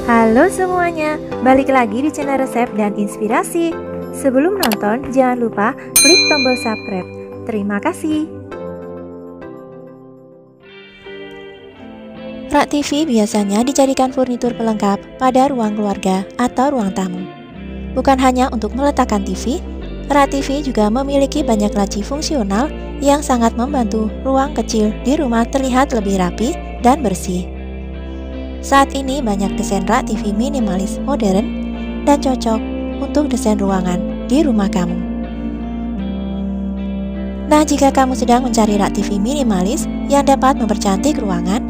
Halo semuanya, balik lagi di channel resep dan inspirasi. Sebelum nonton, jangan lupa klik tombol subscribe. Terima kasih. Rak TV biasanya dijadikan furnitur pelengkap pada ruang keluarga atau ruang tamu. Bukan hanya untuk meletakkan TV, rak TV juga memiliki banyak laci fungsional yang sangat membantu ruang kecil di rumah terlihat lebih rapi dan bersih. Saat ini banyak desain rak TV minimalis modern dan cocok untuk desain ruangan di rumah kamu. Nah, jika kamu sedang mencari rak TV minimalis yang dapat mempercantik ruangan,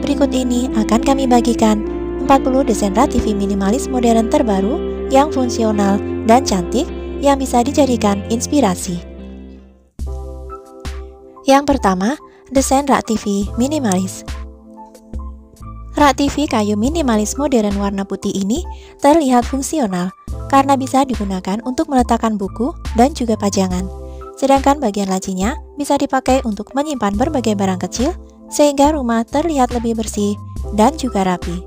berikut ini akan kami bagikan 40 desain rak TV minimalis modern terbaru yang fungsional dan cantik yang bisa dijadikan inspirasi. Yang pertama, desain rak TV minimalis. Rak TV kayu minimalis modern warna putih ini terlihat fungsional karena bisa digunakan untuk meletakkan buku dan juga pajangan. Sedangkan bagian lacinya bisa dipakai untuk menyimpan berbagai barang kecil sehingga rumah terlihat lebih bersih dan juga rapi.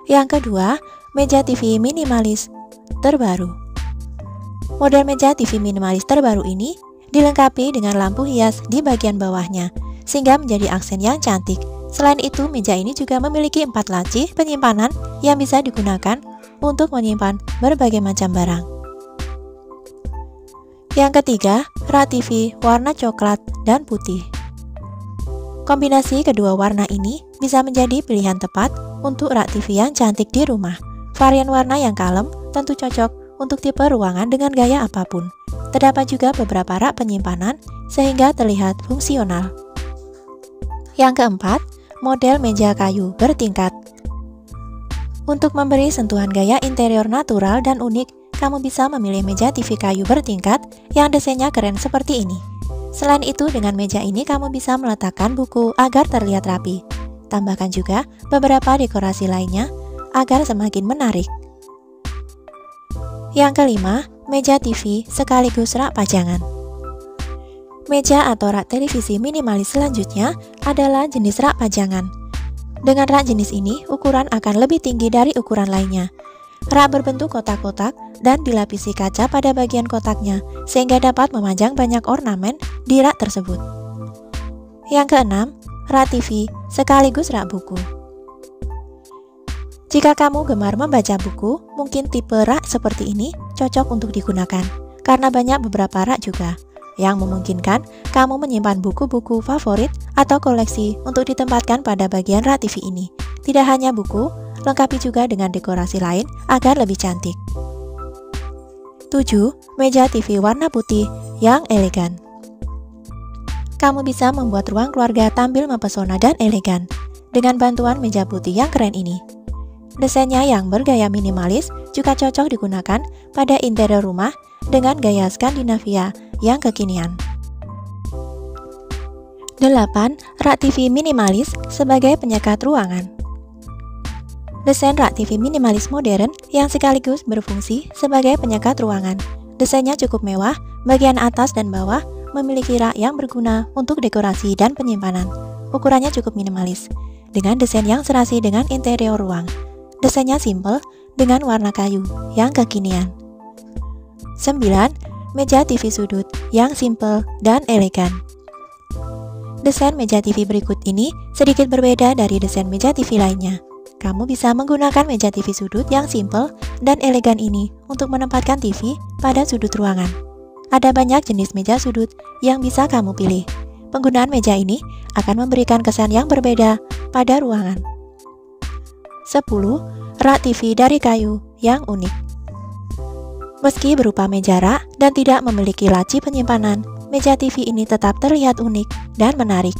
Yang kedua, meja TV minimalis terbaru. Model meja TV minimalis terbaru ini dilengkapi dengan lampu hias di bagian bawahnya sehingga menjadi aksen yang cantik. Selain itu, meja ini juga memiliki 4 laci penyimpanan yang bisa digunakan untuk menyimpan berbagai macam barang. Yang ketiga, rak TV warna coklat dan putih. Kombinasi kedua warna ini bisa menjadi pilihan tepat untuk rak TV yang cantik di rumah. Varian warna yang kalem tentu cocok untuk tipe ruangan dengan gaya apapun. Terdapat juga beberapa rak penyimpanan sehingga terlihat fungsional. Yang keempat, model meja kayu bertingkat. Untuk memberi sentuhan gaya interior natural dan unik, kamu bisa memilih meja TV kayu bertingkat yang desainnya keren seperti ini. Selain itu, dengan meja ini kamu bisa meletakkan buku agar terlihat rapi. Tambahkan juga beberapa dekorasi lainnya agar semakin menarik. Yang kelima, meja TV sekaligus rak pajangan. Meja atau rak televisi minimalis selanjutnya adalah jenis rak pajangan. Dengan rak jenis ini, ukuran akan lebih tinggi dari ukuran lainnya. Rak berbentuk kotak-kotak dan dilapisi kaca pada bagian kotaknya, sehingga dapat memajang banyak ornamen di rak tersebut. Yang keenam, rak TV sekaligus rak buku. Jika kamu gemar membaca buku, mungkin tipe rak seperti ini cocok untuk digunakan, karena banyak beberapa rak juga yang memungkinkan kamu menyimpan buku-buku favorit atau koleksi untuk ditempatkan pada bagian rak TV ini. Tidak hanya buku, lengkapi juga dengan dekorasi lain agar lebih cantik. 7. Meja TV warna putih yang elegan. Kamu bisa membuat ruang keluarga tampil mempesona dan elegan dengan bantuan meja putih yang keren ini. Desainnya yang bergaya minimalis juga cocok digunakan pada interior rumah dengan gaya Skandinavia yang kekinian. 8. Rak TV minimalis sebagai penyekat ruangan. Desain rak TV minimalis modern yang sekaligus berfungsi sebagai penyekat ruangan. Desainnya cukup mewah, bagian atas dan bawah memiliki rak yang berguna untuk dekorasi dan penyimpanan. Ukurannya cukup minimalis, dengan desain yang serasi dengan interior ruang. Desainnya simple dengan warna kayu yang kekinian. 9. Meja TV sudut yang simple dan elegan. Desain meja TV berikut ini sedikit berbeda dari desain meja TV lainnya. Kamu bisa menggunakan meja TV sudut yang simple dan elegan ini untuk menempatkan TV pada sudut ruangan. Ada banyak jenis meja sudut yang bisa kamu pilih. Penggunaan meja ini akan memberikan kesan yang berbeda pada ruangan. 10. Rak TV dari kayu yang unik. Meski berupa meja rak dan tidak memiliki laci penyimpanan, meja TV ini tetap terlihat unik dan menarik.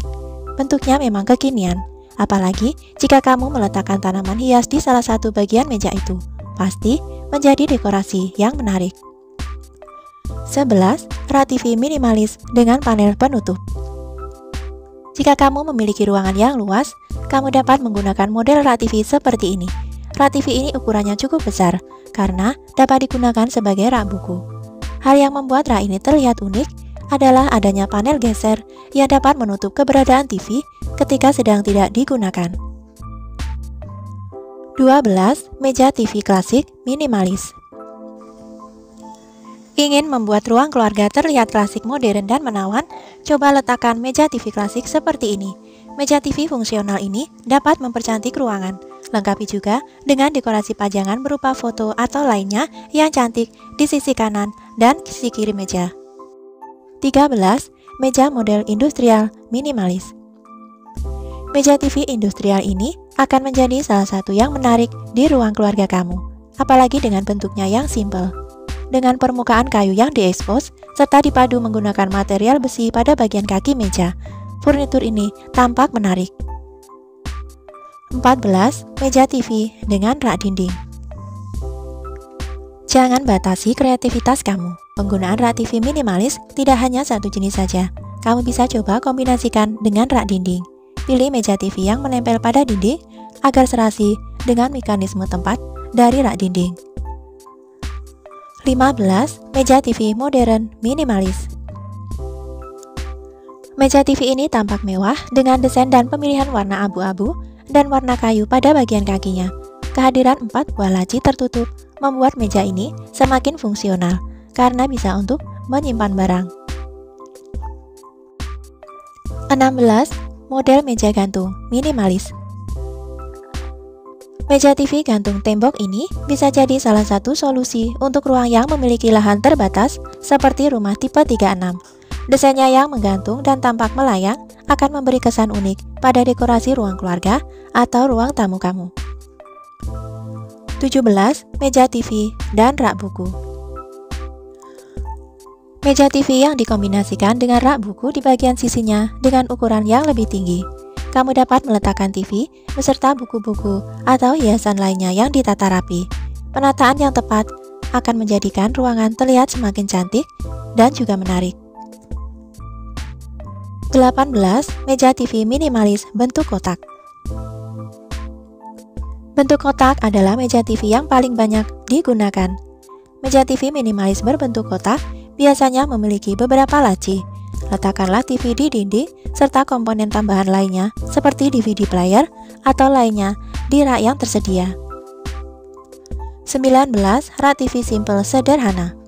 Bentuknya memang kekinian, apalagi jika kamu meletakkan tanaman hias di salah satu bagian meja itu. Pasti menjadi dekorasi yang menarik. 11. Rak TV minimalis dengan panel penutup. Jika kamu memiliki ruangan yang luas, kamu dapat menggunakan model rak TV seperti ini. Rak TV ini ukurannya cukup besar karena dapat digunakan sebagai rak buku. Hal yang membuat rak ini terlihat unik adalah adanya panel geser yang dapat menutup keberadaan TV ketika sedang tidak digunakan. 12. Meja TV klasik minimalis. Ingin membuat ruang keluarga terlihat klasik, modern, dan menawan? Coba letakkan meja TV klasik seperti ini. Meja TV fungsional ini dapat mempercantik ruangan. Lengkapi juga dengan dekorasi pajangan berupa foto atau lainnya yang cantik di sisi kanan dan sisi kiri meja. 13. Meja model industrial minimalis. Meja TV industrial ini akan menjadi salah satu yang menarik di ruang keluarga kamu, apalagi dengan bentuknya yang simple. Dengan permukaan kayu yang diekspos, serta dipadu menggunakan material besi pada bagian kaki meja, furnitur ini tampak menarik. 14. Meja TV dengan rak dinding. Jangan batasi kreativitas kamu. Penggunaan rak TV minimalis tidak hanya satu jenis saja. Kamu bisa coba kombinasikan dengan rak dinding. Pilih meja TV yang menempel pada dinding agar serasi dengan mekanisme tempat dari rak dinding. 15. Meja TV modern minimalis. Meja TV ini tampak mewah dengan desain dan pemilihan warna abu-abu dan warna kayu pada bagian kakinya. Kehadiran 4 buah laci tertutup membuat meja ini semakin fungsional karena bisa untuk menyimpan barang. 16. Model meja gantung minimalis. Meja TV gantung tembok ini bisa jadi salah satu solusi untuk ruang yang memiliki lahan terbatas seperti rumah tipe 36. Desainnya yang menggantung dan tampak melayang akan memberi kesan unik pada dekorasi ruang keluarga atau ruang tamu kamu. 17. Meja TV dan rak buku. Meja TV yang dikombinasikan dengan rak buku di bagian sisinya dengan ukuran yang lebih tinggi. Kamu dapat meletakkan TV beserta buku-buku atau hiasan lainnya yang ditata rapi. Penataan yang tepat akan menjadikan ruangan terlihat semakin cantik dan juga menarik. 18. Meja TV minimalis bentuk kotak. Bentuk kotak adalah meja TV yang paling banyak digunakan. Meja TV minimalis berbentuk kotak biasanya memiliki beberapa laci. Letakkanlah TV di dinding serta komponen tambahan lainnya seperti DVD player atau lainnya di rak yang tersedia. 19. Rak TV simple sederhana.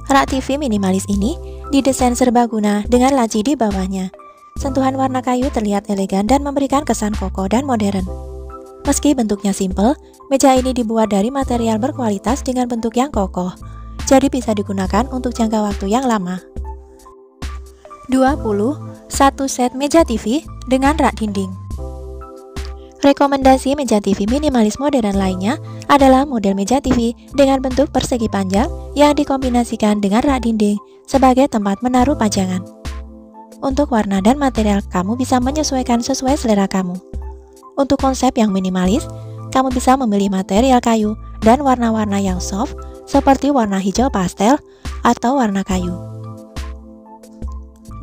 Rak TV minimalis ini didesain serbaguna dengan laci di bawahnya. Sentuhan warna kayu terlihat elegan dan memberikan kesan kokoh dan modern. Meski bentuknya simple, meja ini dibuat dari material berkualitas dengan bentuk yang kokoh, jadi bisa digunakan untuk jangka waktu yang lama. 20. Satu set meja TV dengan rak dinding. Rekomendasi meja TV minimalis modern lainnya adalah model meja TV dengan bentuk persegi panjang yang dikombinasikan dengan rak dinding sebagai tempat menaruh pajangan. Untuk warna dan material, kamu bisa menyesuaikan sesuai selera kamu. Untuk konsep yang minimalis, kamu bisa memilih material kayu dan warna-warna yang soft seperti warna hijau pastel atau warna kayu.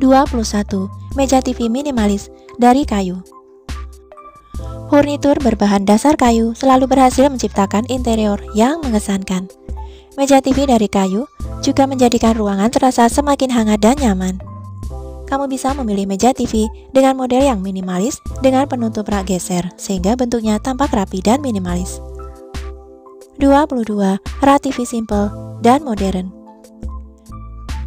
21. Meja TV minimalis dari kayu. Furnitur berbahan dasar kayu selalu berhasil menciptakan interior yang mengesankan. Meja TV dari kayu juga menjadikan ruangan terasa semakin hangat dan nyaman. Kamu bisa memilih meja TV dengan model yang minimalis dengan penutup rak geser sehingga bentuknya tampak rapi dan minimalis. 22. Rak TV simple dan modern.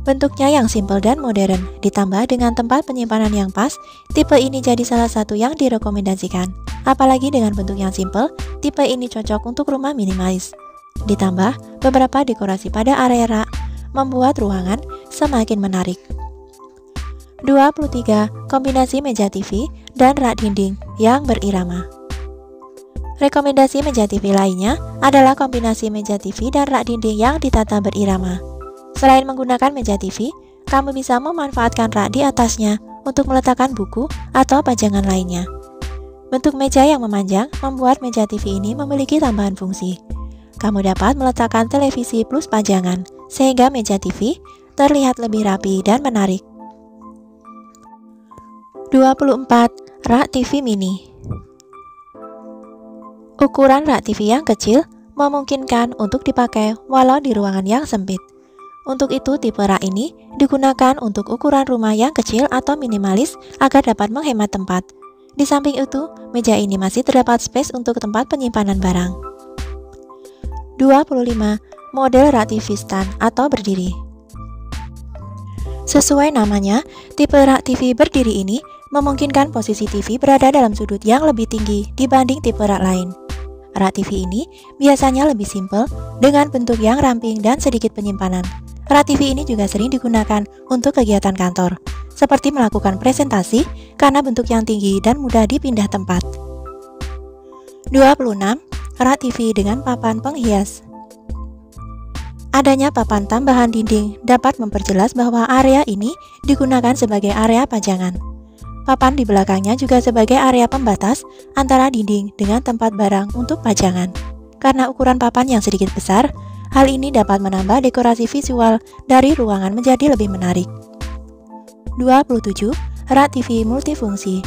Bentuknya yang simpel dan modern, ditambah dengan tempat penyimpanan yang pas, tipe ini jadi salah satu yang direkomendasikan. Apalagi dengan bentuk yang simpel, tipe ini cocok untuk rumah minimalis. Ditambah beberapa dekorasi pada area rak, membuat ruangan semakin menarik. 23. Kombinasi meja TV dan rak dinding yang berirama. Rekomendasi meja TV lainnya adalah kombinasi meja TV dan rak dinding yang ditata berirama. Selain menggunakan meja TV, kamu bisa memanfaatkan rak di atasnya untuk meletakkan buku atau pajangan lainnya. Bentuk meja yang memanjang membuat meja TV ini memiliki tambahan fungsi. Kamu dapat meletakkan televisi plus pajangan, sehingga meja TV terlihat lebih rapi dan menarik. 24. Rak TV mini. Ukuran rak TV yang kecil memungkinkan untuk dipakai walau di ruangan yang sempit. Untuk itu, tipe rak ini digunakan untuk ukuran rumah yang kecil atau minimalis agar dapat menghemat tempat. Di samping itu, meja ini masih terdapat space untuk tempat penyimpanan barang. 25. Model rak TV stand atau berdiri. Sesuai namanya, tipe rak TV berdiri ini memungkinkan posisi TV berada dalam sudut yang lebih tinggi dibanding tipe rak lain. Rak TV ini biasanya lebih simpel dengan bentuk yang ramping dan sedikit penyimpanan. Rak TV ini juga sering digunakan untuk kegiatan kantor, seperti melakukan presentasi karena bentuk yang tinggi dan mudah dipindah tempat. 26. Rak TV dengan papan penghias. Adanya papan tambahan dinding dapat memperjelas bahwa area ini digunakan sebagai area pajangan. Papan di belakangnya juga sebagai area pembatas antara dinding dengan tempat barang untuk pajangan. Karena ukuran papan yang sedikit besar, hal ini dapat menambah dekorasi visual dari ruangan menjadi lebih menarik. 27. Rak TV multifungsi.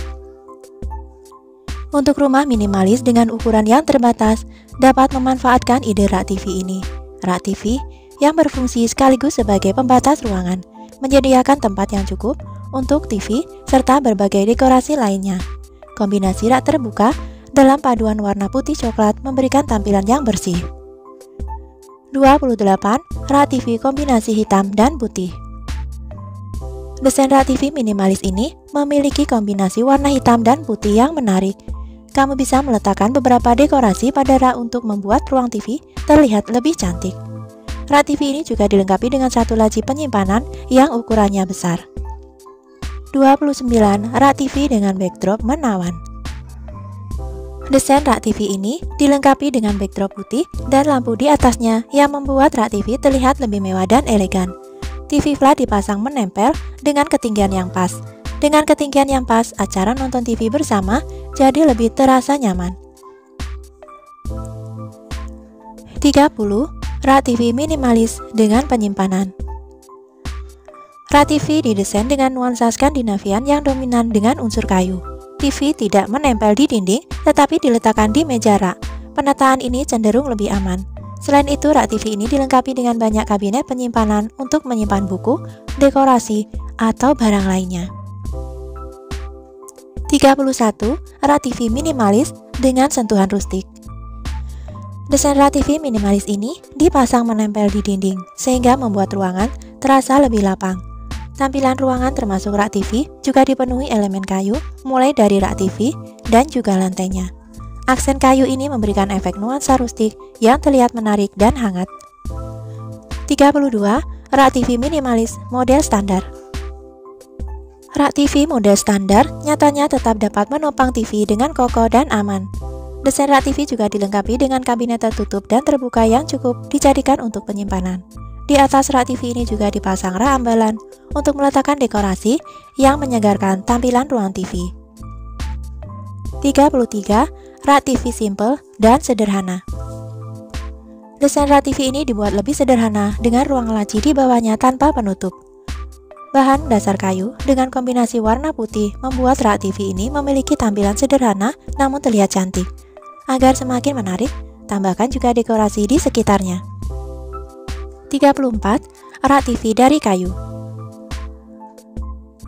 Untuk rumah minimalis dengan ukuran yang terbatas, dapat memanfaatkan ide rak TV ini. Rak TV yang berfungsi sekaligus sebagai pembatas ruangan, menyediakan tempat yang cukup untuk TV serta berbagai dekorasi lainnya. Kombinasi rak terbuka dalam paduan warna putih coklat memberikan tampilan yang bersih. 28. Rak TV kombinasi hitam dan putih. Desain rak TV minimalis ini memiliki kombinasi warna hitam dan putih yang menarik. Kamu bisa meletakkan beberapa dekorasi pada rak untuk membuat ruang TV terlihat lebih cantik. Rak TV ini juga dilengkapi dengan satu laci penyimpanan yang ukurannya besar. 29. Rak TV dengan backdrop menawan. Desain rak TV ini dilengkapi dengan backdrop putih dan lampu di atasnya yang membuat rak TV terlihat lebih mewah dan elegan. TV flat dipasang menempel dengan ketinggian yang pas. Dengan ketinggian yang pas, acara nonton TV bersama jadi lebih terasa nyaman. 30. Rak TV minimalis dengan penyimpanan. Rak TV didesain dengan nuansa Skandinavian yang dominan dengan unsur kayu. TV tidak menempel di dinding, tetapi diletakkan di meja rak. Penataan ini cenderung lebih aman. Selain itu, rak TV ini dilengkapi dengan banyak kabinet penyimpanan untuk menyimpan buku, dekorasi, atau barang lainnya. 31. Rak TV minimalis dengan sentuhan rustik. Desain rak TV minimalis ini dipasang menempel di dinding, sehingga membuat ruangan terasa lebih lapang. Tampilan ruangan termasuk rak TV juga dipenuhi elemen kayu, mulai dari rak TV dan juga lantainya. Aksen kayu ini memberikan efek nuansa rustik yang terlihat menarik dan hangat. 32. Rak TV minimalis model standar. Rak TV model standar nyatanya tetap dapat menopang TV dengan kokoh dan aman. Desain rak TV juga dilengkapi dengan kabinet tertutup dan terbuka yang cukup dijadikan untuk penyimpanan. Di atas rak TV ini juga dipasang rak ambalan untuk meletakkan dekorasi yang menyegarkan tampilan ruang TV. 33. Rak TV simple dan sederhana. Desain rak TV ini dibuat lebih sederhana dengan ruang laci di bawahnya tanpa penutup. Bahan dasar kayu dengan kombinasi warna putih membuat rak TV ini memiliki tampilan sederhana namun terlihat cantik. Agar semakin menarik, tambahkan juga dekorasi di sekitarnya. 34. Rak TV dari kayu.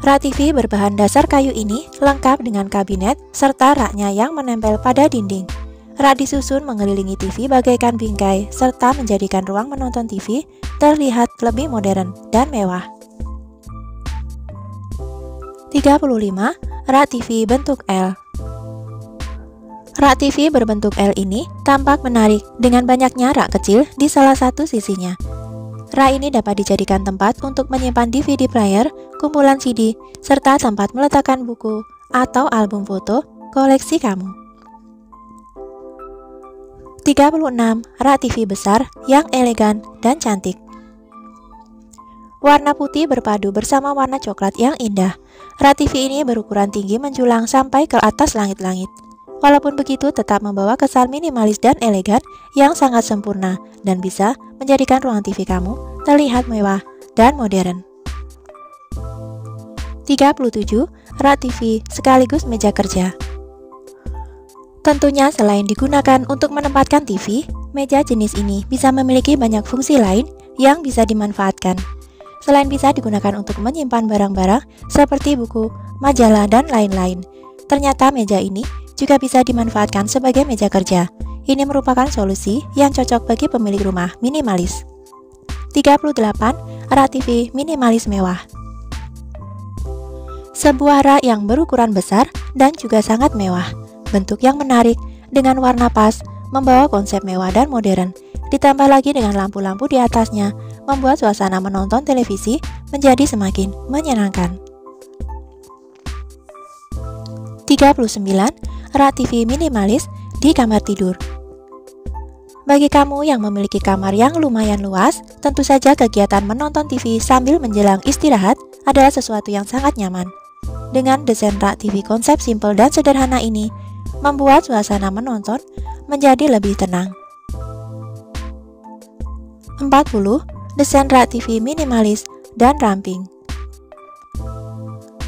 Rak TV berbahan dasar kayu ini lengkap dengan kabinet serta raknya yang menempel pada dinding. Rak disusun mengelilingi TV bagaikan bingkai serta menjadikan ruang menonton TV terlihat lebih modern dan mewah. 35. Rak TV bentuk L. Rak TV berbentuk L ini tampak menarik dengan banyaknya rak kecil di salah satu sisinya. Rak ini dapat dijadikan tempat untuk menyimpan DVD player, kumpulan CD, serta tempat meletakkan buku atau album foto koleksi kamu. 36. Rak TV besar yang elegan dan cantik. Warna putih berpadu bersama warna coklat yang indah. Rak TV ini berukuran tinggi menjulang sampai ke atas langit-langit. Walaupun begitu, tetap membawa kesan minimalis dan elegan yang sangat sempurna dan bisa menjadikan ruang TV kamu terlihat mewah dan modern. 37. Rak TV sekaligus meja kerja. Tentunya selain digunakan untuk menempatkan TV, meja jenis ini bisa memiliki banyak fungsi lain yang bisa dimanfaatkan. Selain bisa digunakan untuk menyimpan barang-barang seperti buku, majalah, dan lain-lain, Ternyata meja ini juga bisa dimanfaatkan sebagai meja kerja. Ini merupakan solusi yang cocok bagi pemilik rumah minimalis. 38. Rak TV minimalis mewah. Sebuah rak yang berukuran besar dan juga sangat mewah. Bentuk yang menarik dengan warna pas membawa konsep mewah dan modern. Ditambah lagi dengan lampu-lampu di atasnya, membuat suasana menonton televisi menjadi semakin menyenangkan. 39. Rak TV minimalis di kamar tidur. Bagi kamu yang memiliki kamar yang lumayan luas, tentu saja kegiatan menonton TV sambil menjelang istirahat adalah sesuatu yang sangat nyaman. Dengan desain rak TV konsep simple dan sederhana ini, membuat suasana menonton menjadi lebih tenang. 40. Desain rak TV minimalis dan ramping.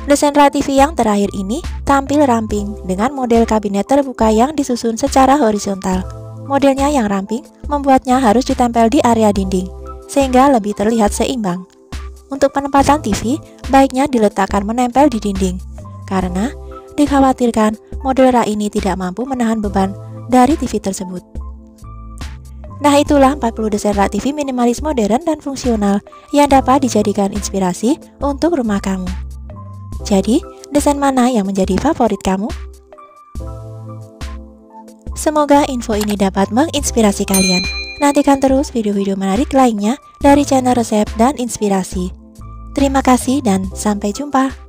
Desain rak TV yang terakhir ini tampil ramping dengan model kabinet terbuka yang disusun secara horizontal. Modelnya yang ramping membuatnya harus ditempel di area dinding, sehingga lebih terlihat seimbang. Untuk penempatan TV, baiknya diletakkan menempel di dinding, karena dikhawatirkan model rak ini tidak mampu menahan beban dari TV tersebut. Nah, itulah 40 desain rak TV minimalis modern dan fungsional yang dapat dijadikan inspirasi untuk rumah kamu. Jadi, desain mana yang menjadi favorit kamu? Semoga info ini dapat menginspirasi kalian. Nantikan terus video-video menarik lainnya dari channel resep dan inspirasi. Terima kasih dan sampai jumpa.